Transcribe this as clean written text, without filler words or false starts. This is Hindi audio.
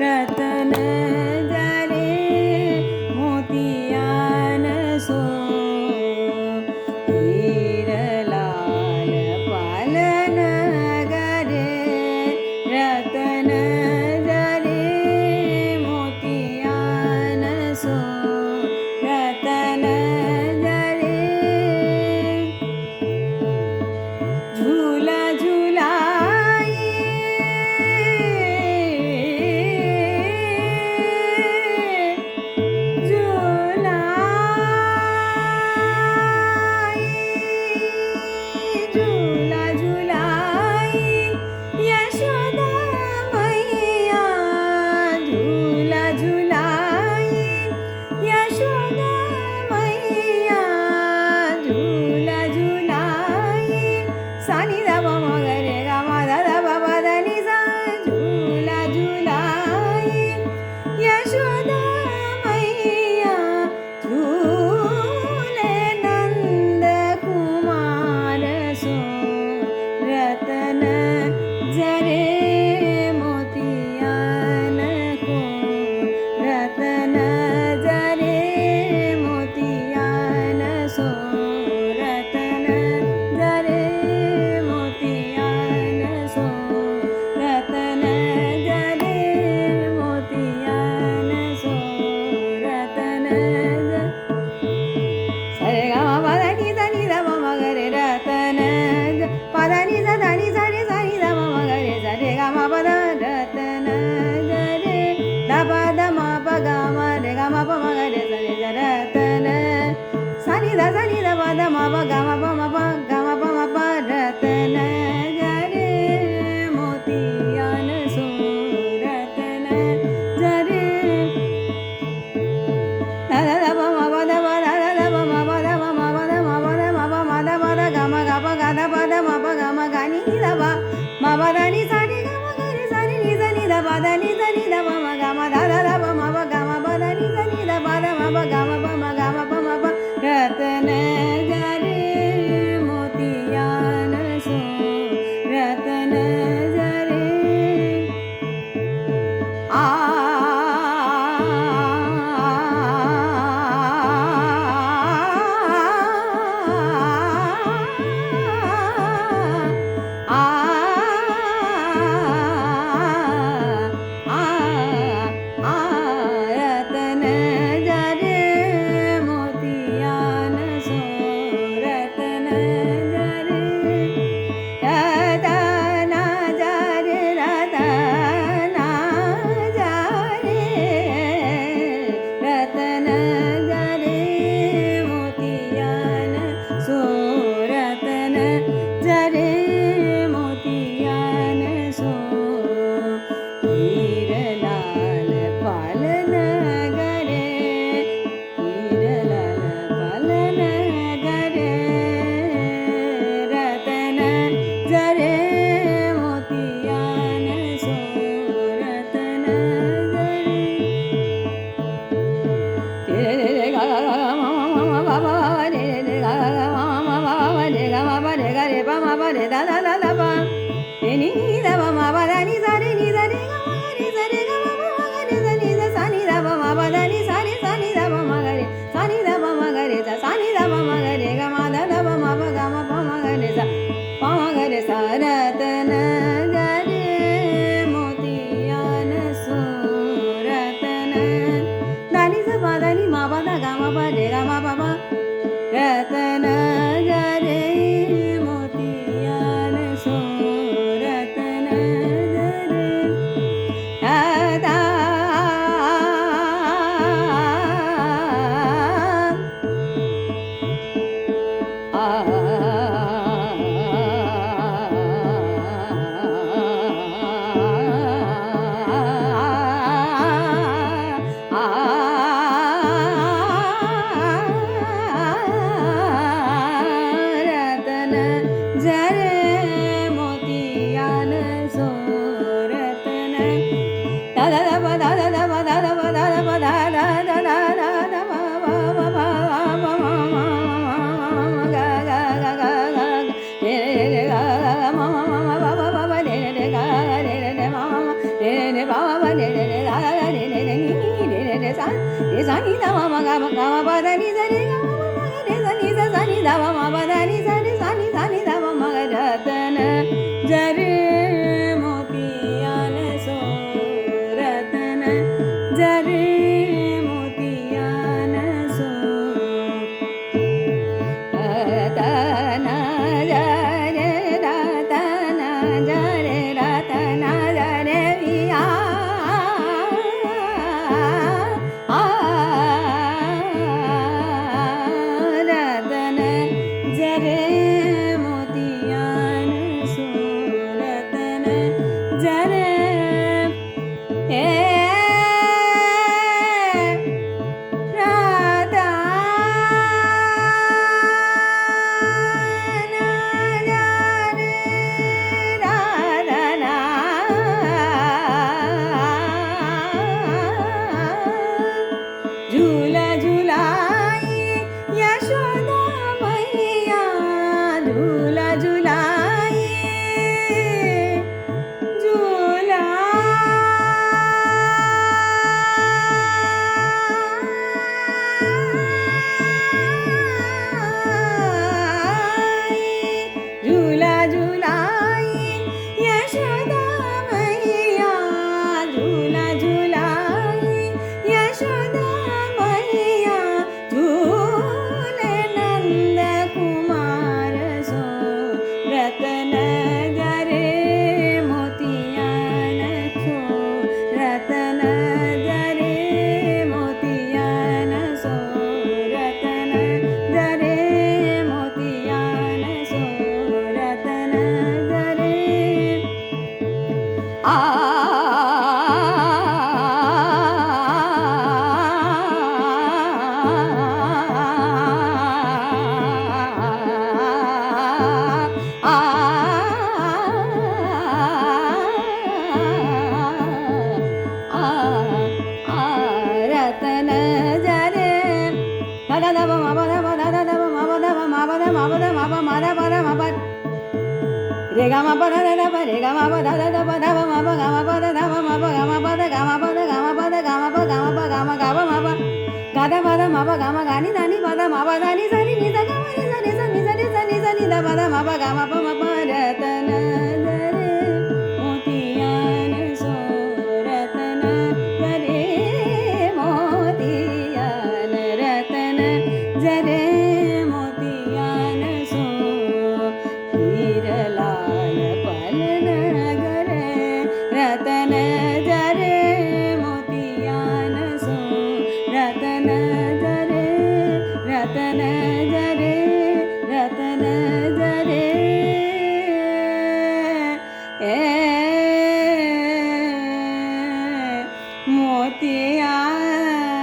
रतन जरे मोतियान सो हीर लाल पालन गरे रतन जरे मोतियान सो रतन जरे झूला झूलाई झूला झूलाई यशोदा मैया झूला झूलाई यशोदा मैया झूला झूलाई सानी दा प म ग रे गा मा दा दा प प दा नि सा झूला झूलाई यशोदा मैया झूले नंद कुमार सो रतन जरे मोतियान को रतन जरे मोतियान सो रतन जरे मोतियान सो रतन जरे मोतियान सो रतन सरे गा मा पा दा नि सा नि दा प म ग रे रतन पा दा नि सा दा नि सा रे सा नि दा प म ग रे सा रे गा मा पा दा रतन जरे दा पा दा मा पा गा मा रे गा मा प म ग रे सा रे सा रतन सा नि दा पा दा मा पा गा मा पा गा मा प म पा रतन जरे मोतियान सो रतन जरे दा दा दा प म पा दा प दा दा दा प म पा दा प म पा दा मा पा दा मा पा मा दा पा दा गा मा गा पा गा दा पा दा मा पा गा मा गा नि दा पा मा पा दा नि सा रे गा मा गा रे सा रे नि सा नि दा पा दा नि सा नि दा पा मा गा मा दा दा दा पा मा पा गा मा पा दा नि सा नि दा पा दा मा पा गा मा पा मा गा मा पा मा पा रतन जरे मोतियान सो रतन जरे आ रतन जरे मोतियान सो रतन जरे रतन जरे रतन जरे रतन जरे मोतियान सो रतन जरे मोतियान सो हीर लाल पालन गरे हीर लाल पालन गरे रतन जरे मोतियान सो रतन जरे रे रे गा गा गा मा मा मा मा बा बा रे रे गा गा गा मा मा मा बा रे गा मा बा रे गा रे पा मा बा रे दा दा दा दा पा रे नि दा पा मा बा दा नि सा रे गा मा गा रे सा रे गा मा पा मा गा रे सा नि दा सा नि दा पा मा बा दा नि सा रे सा नि दा पा मा गा रे सा नि दा पा मा गा रे सा सा नि दा पा मा गा रे गा मा दा दा पा मा पा गा मा पा मा गा रे सा पा मा गा रे सा रतन जरे मोतियान सो रतन दा नि सा पा दा नि मा पा दा गा मा पा रे गा मा पा मा रतन जरे मोतियान सो रतन जरे दा re sa ni da ma ga ma pa da ni sa re ga ma ma ga re sa ni da ma pa da ni sa re sa ni da ma ga ratan jare motiyan so ratan jare motiyan so ratan jare ratan jare ratan jare viya ratan jare motiyan so ratan jare झूला झूलाई यशोदा मैया झूला झूलाई झूला झूला झूलाई यशोदा मैया झूला झूलाई यशोदा मैया झूले नंद कुमार सो रतन जरे मोतियान सो रतन जरे मोतियान सो रतन जरे मोतियान सो रतन जरे आ रतन जरे da da ba ma ba da ba da da ba ma ba da ba ma ba da ma ba da ma ba ma da ba da ma ba re ga ma ba da da ba re ga ma ba da da ba da ba ma ba ga ma ba da da ba ma ba ga ma ba da ga ma ba da ga ma ba da ga ma ba ga ma ba ga ma ga ba ma ba ga da ba da ma ba ga ma ga ni da ni ba da ma ba da ni sa ni ni da ga ma ni sa ni sa ni sa ni sa ni sa ni da ba da ma ba ga ma ba ratan jare motiyan so ratan jare motiyan ratan jare motiyan so हीर लाल पलन गरे रतन जरे मोतियान सो रतन जरे रतन जरे रतन जरे मोतियान